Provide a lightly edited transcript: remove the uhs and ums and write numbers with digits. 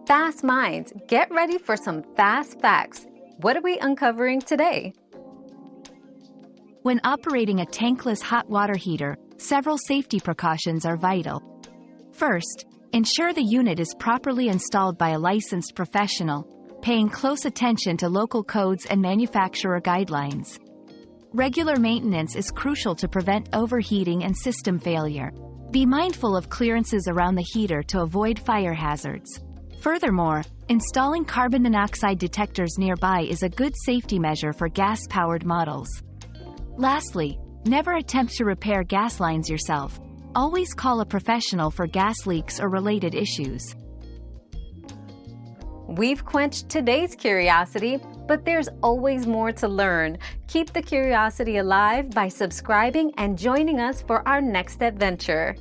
Fast minds, get ready for some fast facts. What are we uncovering today? When operating a tankless hot water heater, several safety precautions are vital. First, ensure the unit is properly installed by a licensed professional, paying close attention to local codes and manufacturer guidelines. Regular maintenance is crucial to prevent overheating and system failure. Be mindful of clearances around the heater to avoid fire hazards. Furthermore, installing carbon monoxide detectors nearby is a good safety measure for gas-powered models. Lastly, never attempt to repair gas lines yourself. Always call a professional for gas leaks or related issues. We've quenched today's curiosity, but there's always more to learn. Keep the curiosity alive by subscribing and joining us for our next adventure.